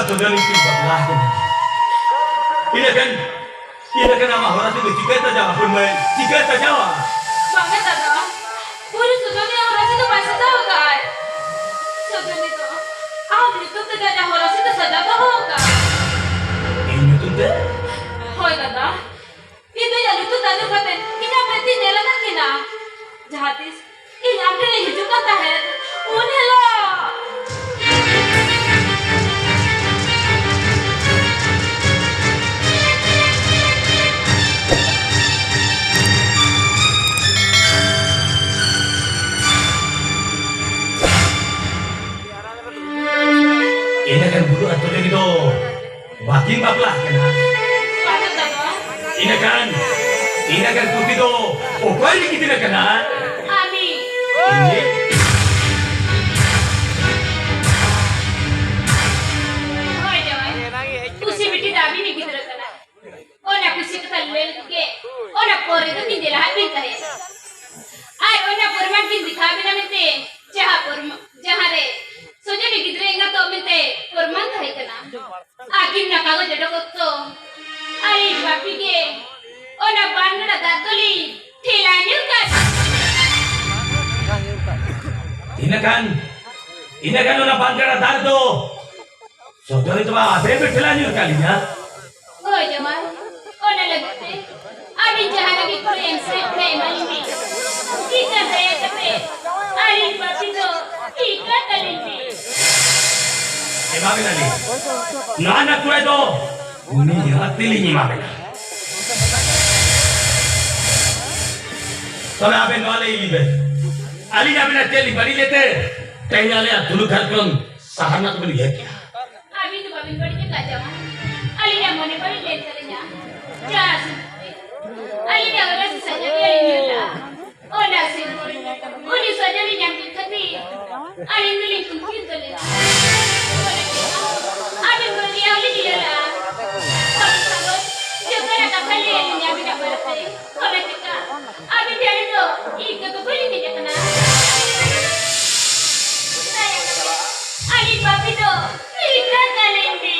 Atau dari tiba ini kan nama orang itu jika tak jawab pun jika tak jawab. Banget ada. Puri sudah ni orang itu masih tahu kan? Sudah ni tu. Aku itu tidak ada orang itu saja tahu kan? Ini tu deh. Hoi kata. Itu yang itu tadi kata. Kita berarti jalan kan kita. Jahatis. Ini ambil yang hijau kan tahet. Unih lah. Ini kan bulu atau lagi tu, bakin bapak kena. Ini kan putih tu, apa ini kita kena? Ami. Ini. Hoi jangan. Usi beti dah ni kita kena. Orang usi kita lelaki ke, orang pori tu kita dah habis kare. Ay, orang pori macam kita habis nanti. Jahat re. सोचे भी किधर इंगा तो मिलते परमान था इतना आखिर ना कागज जड़ो तो अरे बापी के ओ ना बांधना दातुली ठेलान्यू कर इन्हें ना बांधना दार दो सोचो तो आप भी ठेलान्यू करिया ओ जमाल ओ ना लगते अभी जहाँ लगी प्रेम से प्रेम वाली में कितना दया करते अरे बापी तो कितना तलीबी Emang ni, nana kue do, ni hati ni emang. Kalau apa ni wala ini ber, ali ni apa nak celi bari lete, kaya le dulu kerjaan sahana tu beri ya. Abi tu babin bari kita jangan, ali ni mana bari lete terenya, jas, ali ni agak saja beri ni lah, oh nasi, uni saja ni yang kita ni, ali ni lingkup kita ni. Abi berdia oleh dia lah. Kalau jika nak kali ini abi nak berhenti, kalau kita abi dia itu, ikut tu boleh dia kena. Saya kata, Ali babi tu, ikut kali ini.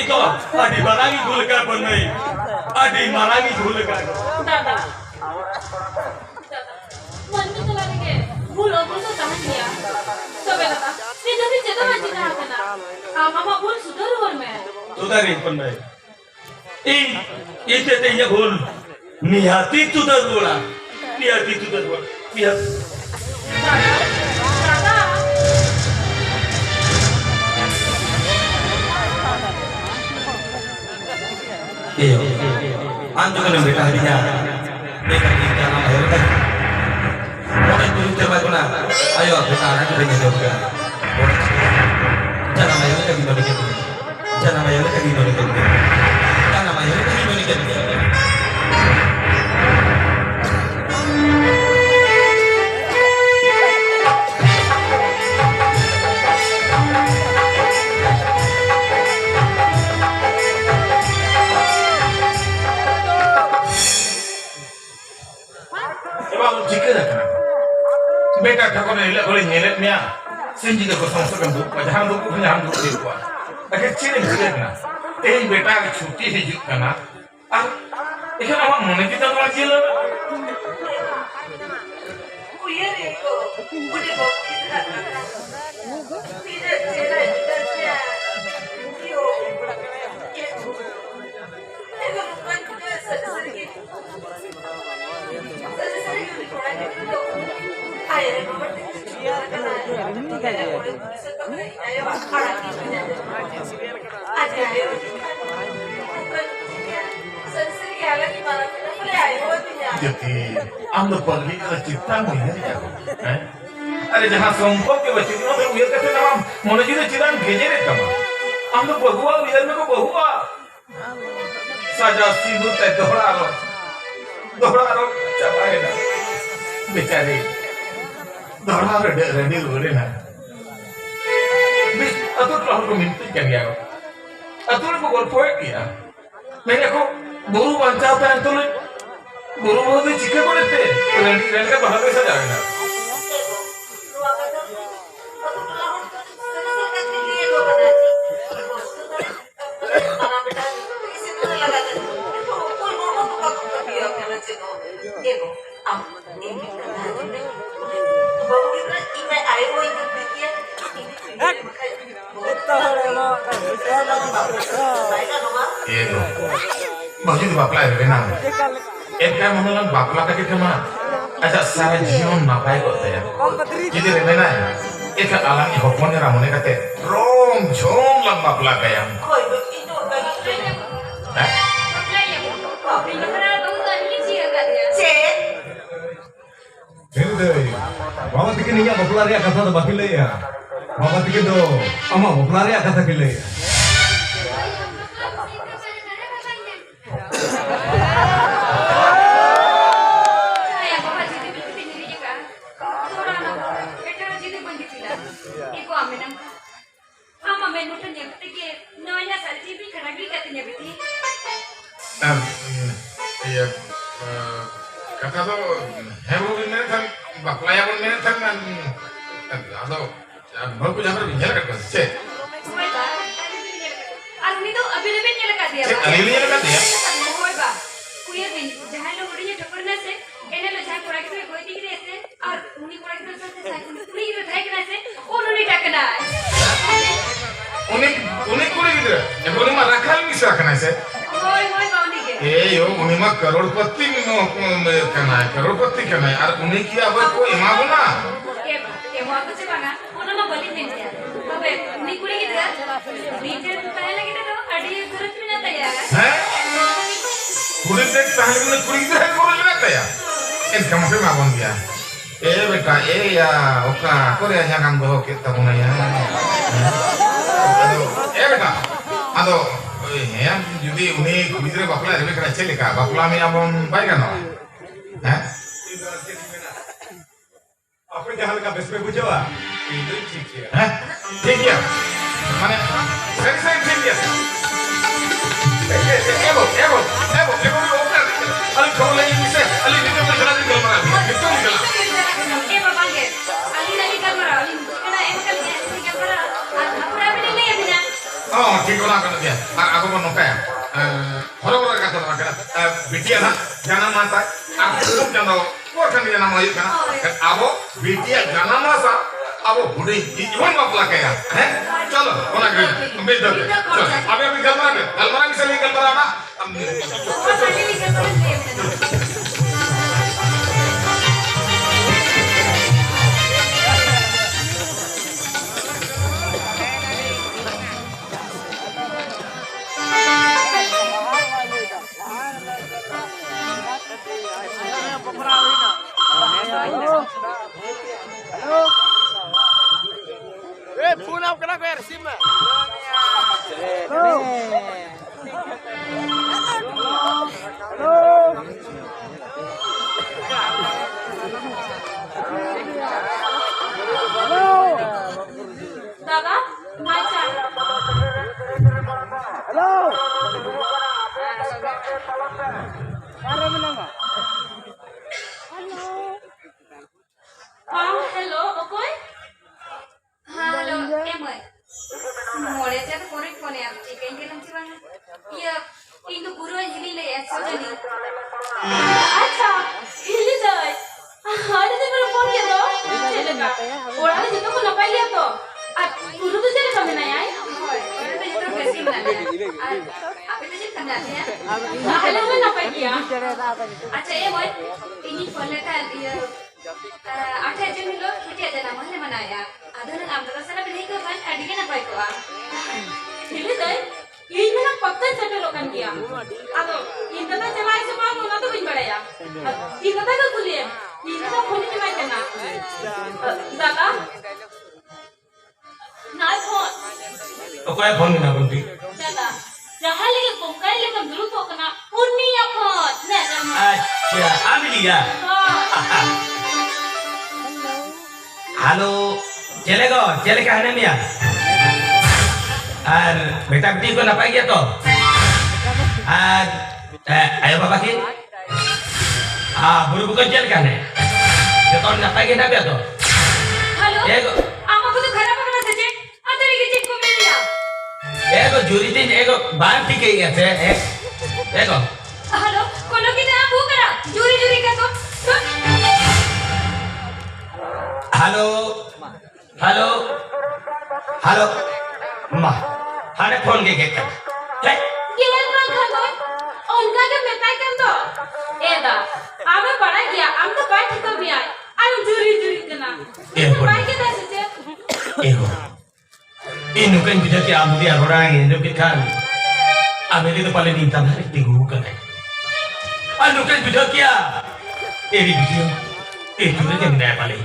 itu adi marangi gulekar pernai adi marangi gulekar दादा मन में तो लगे के भूल और भूल तो कहां गया तो बेटा ये जल्दी जगह मत ना करना मामा भूल सुधर और मैं सुधारी पन्नाई इथे ते ये भूल निहाती सुधर बोला निहाती सुधर बोला निहाती दादा iyo anjo kan mereka hadinya mereka kita nama mereka orang itu coba guna ayo kita akan dengan juga jangan mayu lagi gimana gitu jangan mayu lagi gimana gitu jangan mayu lagi gimana gitu बेटा ठाकुर ने ले बोले नेले मिया संजी को समस्या कर दो जहां दो को हम दो दे को अगर चीने मिले ना तेरी बेटा की छुट्टी से जीत करना अब इसे ना हम मन की तो वाजी लो वो ये देखो मुझे बहुत कितना Jadi, anda pergi ke cipta melihat ya, अरे जहाँ संभव के बच्चे दिनों में उयर करते ना मोने जी ने चिरान भेजे रे कमा हम तो बहुआ उयर में को बहुआ साजा सिंदूर ते दोहरा रो चबाए ना बेचारे दोहरा रो रेडी रोले ना bis atur kalau को मिनट क्या गया atur को गोल पोए किया मैंने को बुरु बंचाता है तो बुरु बहुत ही चिके को लेते रेडी रेडी का बाहर कैसा जाएगा Baju di bapak lah, benar. Kan menolak bapak lagi kemana? Aja secara jion napai kok saya. Jadi benar ya. Itu alami hokonnya ramune kate. Rong jong lang bapak kaya. Mama tikin niya popular ya kata to bakile ya. Mama tikin do ama popular ya kata kile ya. Iya, kata tuh heboh ini kan bapak yang ini kan atau baru jangan bicara kan cek. Arni tuh abis-abis nyelaka dia. Cek alili nyelaka dia. Mohon ba, kuya bin, jangan lo udah nyetopor nase, ene lo jangan kurang itu gue tinggi nase, ar uni kurang itu saya uni itu saya kena nase, uni tak kena. Uni kurang gitu, yang uni mah rakal bisa kena nase. Mohon ba uni ke. Yo, uni mah Crorepati kena, Crorepati kena, ar uni kia apa ko emang guna? Mau aku coba nggak? Ono mah balik nih ya. Babe, uni kurang gitu ya. Bicara tanya lagi tuh, ada yang terus minat ya. Hah? Kurang dek tahan lagi kurang itu yang kurang minat ya? Kamu apa magon dia? Beta, ya, oka, Korea jangan bawa kita punya ya. Beta, aduh, ya, jadi uni kuliah bapak lebih keren cili kah? Bapak kami abang baik kan? Hah? Apa jalan ka bespe bujawa? Itu ठीक है. Hah? ठीक ya? Mana? Saya ठीक ya. Ebo di oper. Ali kamu lagi bisa, ali itu berjalan di dalam mana? Itu berjalan. Bangke, ali lagi kamera, ali kena kali di kamera. Aku udah beli ya bina. Oh, ठीक होला kan dia. Aku mau nongka ya. Horo-horo kata orang bitia na, jangan mata. Aku jangan kau kan dia nama itu kan? Abo bitia jangan masa. Abo budi, iwan apa lagi ya? Chalo, orang gini, ambil dulu. Chalo, abi gambar bisa lihat gambar apa? Phone up kena kau sim lah. Dadah, macam. Hello. Para menang nggak? Hello, oke? Halo, Emma. Mulai chat korek phone ya. Ikan kita nanti bang. Iya, ini na yan? Hoy, ito dito kasi mana. Apa itu sih tandanya? Alam mo na pa niya. अच्छा ये बोल ini बोले था ये 8 जन लोग छुट्टी आते ना मोहल्ले मनाया आधुन आम तो सारा बिल्कुल को बन अड़िगे ना पाई को आ Hindi dahil, yun mo lang pagtan sa tulokan niya. Ato, hindi na siya maayos sa mga muna ito kung balaya. At hindi na tayo kuliyan. Hindi na kunin niya may kana. Dada? Na-iPhone. Okoy phone na bunti. Dada, jahal lagi kung kaya lang dulu po ka na, puni niya po. Na, dama. Acha, Amelia. Halo, चले का है ना मियाँ? और बेटा बेटी को नपाई गया तो? और आयो बाबा की? बुरु बुकन चल का है? ये तो नपाई गया ना बिया तो? Halo? Ego, Ama ko to khara pa na sa check. Atari ki check ko milia. ego juri tin ego बांध ठीक है ये से ego. Halo? Kono kita abu kara. Juri ka to. Halo, halo, halo, ma, हने phone के कर ले Gila bang khalo. Onka ke metai kan to. Eda. Ame bada gya. Am to bai thito biya. Am juri kana. Bai ke da se check. ego inu kan bisa ki amri orang ini ke kan ameli to paling minta hari tinggu kan anu kan bisa kia eri video itu kan yang naya paling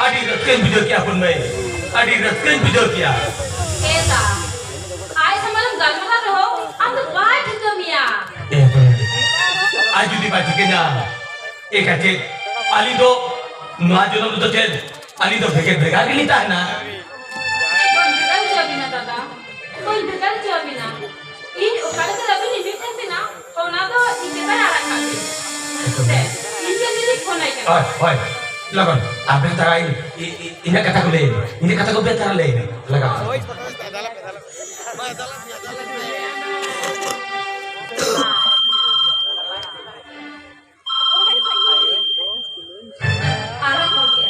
adi ratkan video kia pun mai adi ratkan video kia Eda. Ai samalam galmala raho. Am to bai thito biya. aju di baca kena aja ali do nuajono to ced ali do bega gini tak na Begal jawabina dada. Koi begal jawabina. Ini ukara ke rabi ni bikin tina. Kona to ini kan arah kaki. Ini jadi phone aja. oi lagan apa tara ini kata ko le ini kata ko betara le lagan Hoy, dalam. Mas dalam ya. आराम हो गया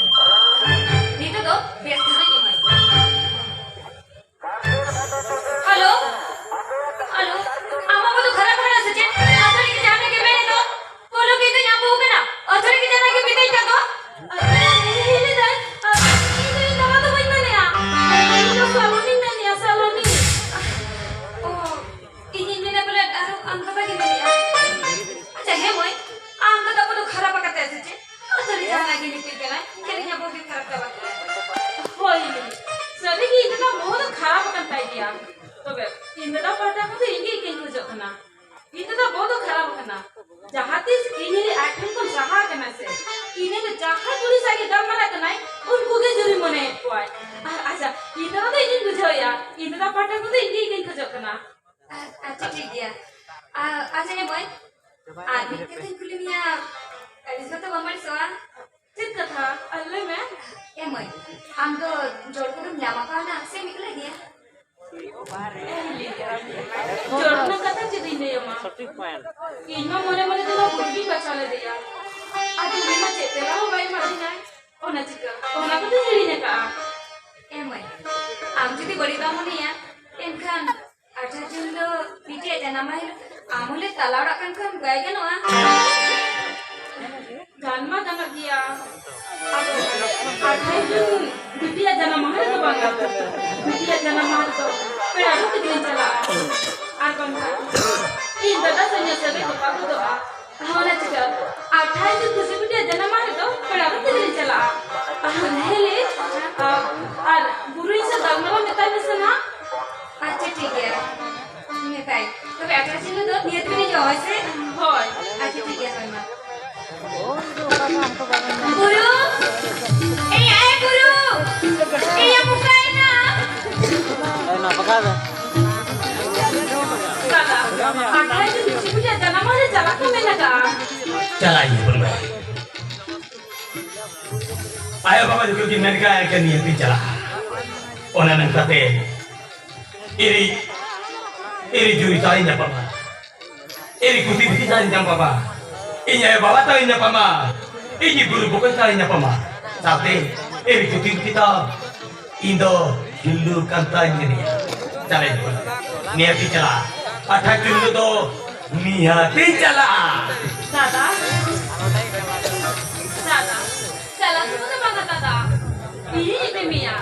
नहीं तो व्यस्त नहीं मैं hello hello आमा को तो खराब खड़ा सचे अथरी के जाने के मैंने तो बोलो कि तो यहां होगा ना अथरी के जाने के बीते क्या तो ये दे ये दवा तो वही मैंने आ तो सलोनी मैंने आ सलोनी ओ ini मैंने बोला अंक का के मैंने अच्छा है मोय आम तो खराब करते हैं सचे अथरी जाना के बीते क्या ना खेलने बहुत भी खराब दवा Hoi. Sabi ki इतना बहुत खराब करता है दिया. तो बे इतना पढ़ता है तो इंगे किन को जोखना. इतना बहुत खराब करना. जहाँ तीस इन्हें ले एक्टिंग को सहा करना से. इन्हें ले जहाँ पुलिस आगे दम मना करना है उनको के जुर्म मने हुआ है. अच्छा इतना तो इन्हें बुझाओ या. इतना पढ़ता है तो इंगे किन को जोखना. अच्छा ठीक है अच्छा ये बोल आदमी के दिन खुली मिया ऐसा तो हमारे सवाल चित कथा अल्ले में ये मोय हम तो जोड़ को तुम जामा का ना से निकले दिया जोड़ना कथा जिदी नहीं है माँ. इनमा मने मने तो लोग भी बचा ले दिया. आदमी में ना चेते रहा हो भाई मर्दी ना. ओ ना चिका. ओ ना तो तेरी ने कहा. ये मोय हम जुदी बड़ी दाम नहीं है इनखान अच्छा जुल्लो पीछे जना माहिर आमुले तलाड़ा kan gaya kan wah Galma dana dia. Ada jun dia jana mahal tu bangga. Dia jana mahal tu. Pero aku tu dia cala. Arbang ka. Ini dada senya sebe tu aku tu. Hawana cakap. Ada jun tu sebe dia jana mahal tu. Pero aku tu dia cala. Hele. Guru isa galma में तब सुना. अच्छा ठीक है मैं ताई तो बैठा चलो तो नियत में नहीं जाओ ऐसे होय. अच्छा ठीक है भाई माँ Guru. Ayo guru. Iya bukain na. Salah. Ada jun sebe dia jana mahal cala tu mana ka. चला ये बोल भाई आयो बाबा जो कि अमेरिका के नियत चला ओना नंगते iri juri tahu nya pama iri kuti biti tahu nya pama inya bawa tahu nya pama ini guru bukan tahu nya pama tapi iri kuti kita indo चुल्लू करता गिरी चले नियति चला अठा चुल्लू तो नियति चला दादा दादा चला तुमने बंगा दादा ini be mia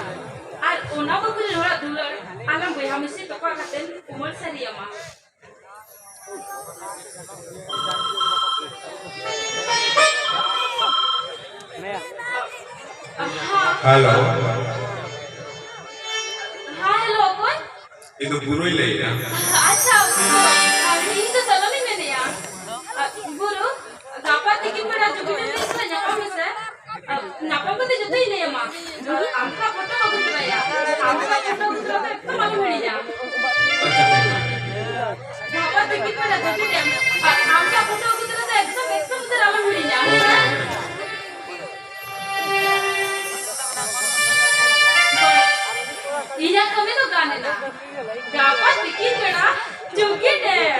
ar ona ko kuri hora dular alam boy hamisi to ka katen umar sariyama halo hello kon itu guru le ya acha hari itu salami mene ya guru dapat tikin pada juga bisa nyapa bisa nyapa ko te jotai le ma amka photo ko diba ya amka photo ko diba ekta malu mili ja dapat tikin pada jotai le amka photo ko diba ekta mudar alu mili ja iya kami tuh gaane na dapat tikin pada jogi deh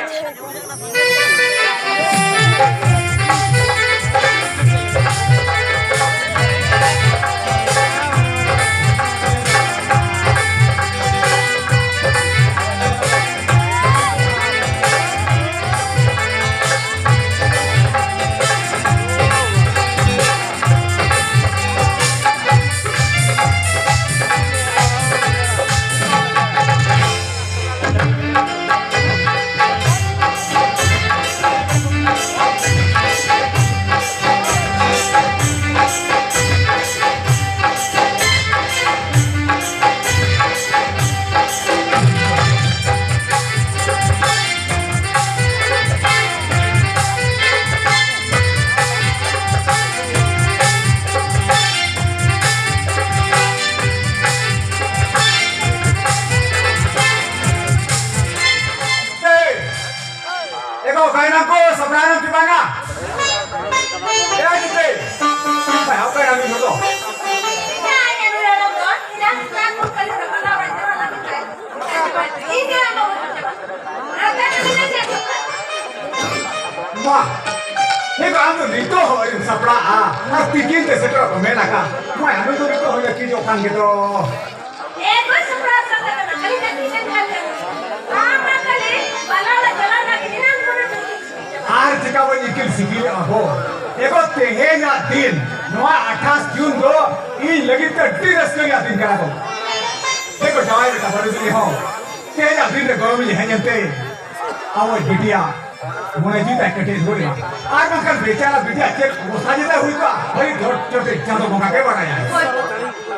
बेचारा बिटिया check वो साजिदा हुई का भाई छोटे चांदो मंगा के बनाया है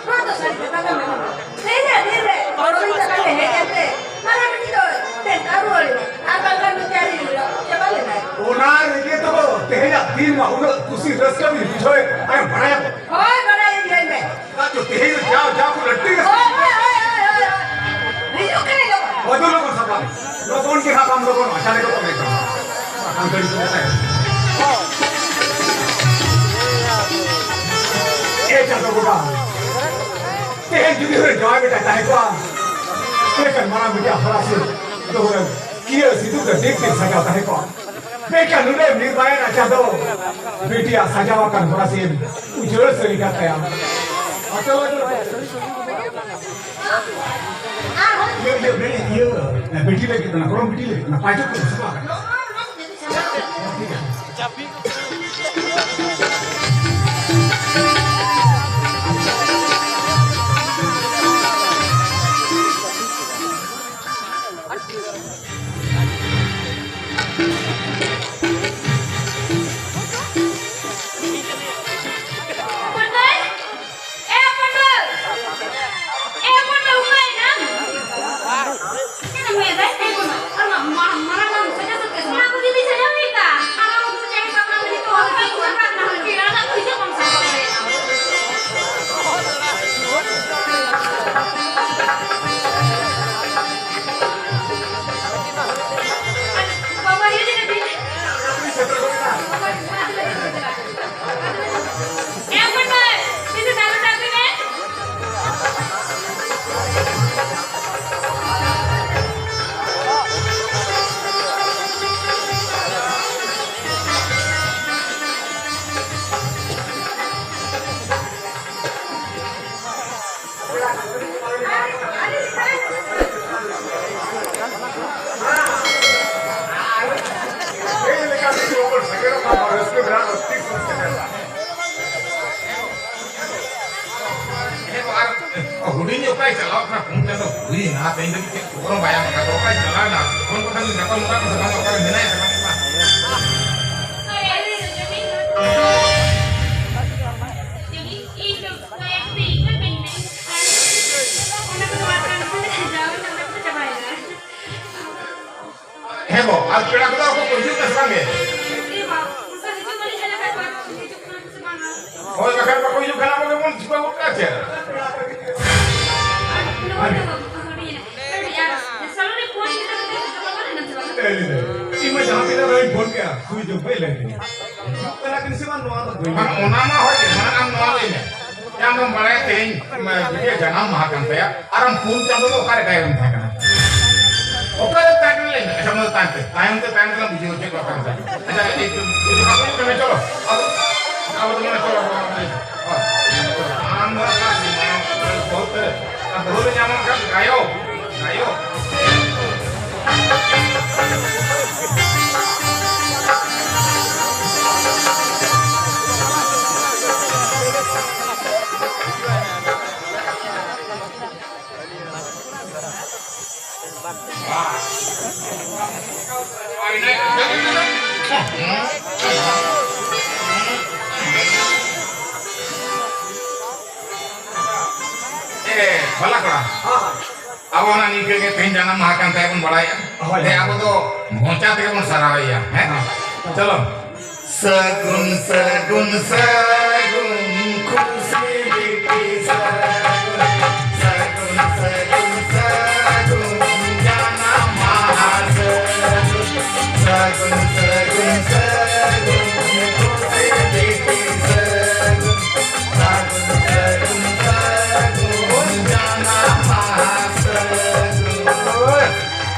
हां तो सर पता कर धीरे बड़ो ही तक है कहते मारा बिटी तो तेरा रोल आप बंगा बेचारी चबल लेना ओनार ये तो तेरा दिन में उन कुसी रस का भी बिछोए अरे बनाया होय बनाया ये में का जो तेरे जाओ जाओ को लट्टी वीडियो करे लो वो तो लोगों सब लोगों के हाथ हम लोगों अचानक को देखो काम करी तो है ये चांदो बुढ़ा तेरे जुड़ी हुई जवाब बेटा चाहे को तेरे कन्माना बिटिया फरासी तो किया सिद्धू का देख के सजाता है को बेटा नुरे निर्वाय ना चाहतो बिटिया सजावा कर फरासी उजड़ से निकलता है ये बेटी लेके ना करो बेटी लेके ना पाइजो को सब hudin yo kai chala ka pun ta to hudin na te inde ke ko bayang ka ko kai chala na kon ko tang ka muka ko sa ka mina ya ka ma jadi itu kayak tinggal begini anak keluarkan jauh sampai tercapai ya hebo al peda ko ko ju ka sange iya pak usah itu balik sana kan pak itu kan semangat oh makan ko ju kana mo mon suka ko ka cer Ima jangan kita dari bon kya, sui jumpa lagi. Karena kini sih mana orang tuh. Mak onama hoy mana am no ini yang nom bare tein ma dia jangan makan ya aram pun jam lo kare kaya rum thakana okare tan le sama tante tayang te tayang lam video je ko kan ada itu apa itu kena cholo अब तो मैंने चलो आंध्र का बहुत अब बोले जामन का गायो गायो भला करा अब ना निकल के कहीं जाना महाकांत है कौन बड़ा है अब तो पहुंचा थे कौन सारा है चलो सगुन सगुन सगुन खुशी बेटी सगुन सगुन सगुन सगुन जाना महासगुन सगुन सगुन सगुन खुशी बेटी सगुन सगुन सगुन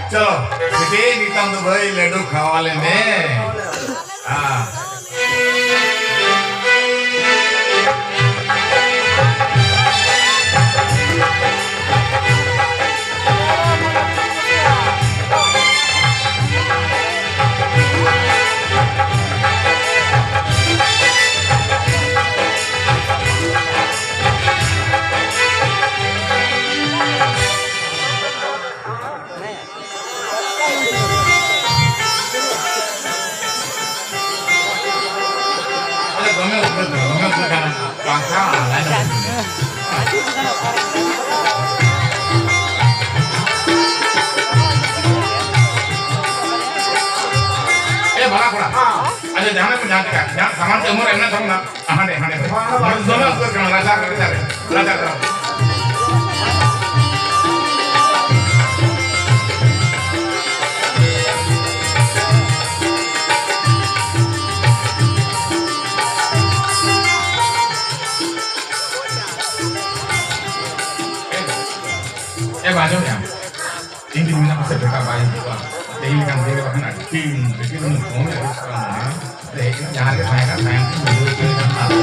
चलो बेटे नीतम तो भाई लड्डू खावा लेने हाँ अच्छा जाना तो जानते का जहाँ सामान से उम्र है ना सब ना हाँ दे दोनों उसको करना राजा करो बाजू में tinggi mana pasal mereka bayar juga. Jadi kan dia bahkan ada tim, jadi kan ngomong ya sekarang. Jadi jangan ke saya kan saya dulu itu kan tahu.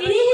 Ini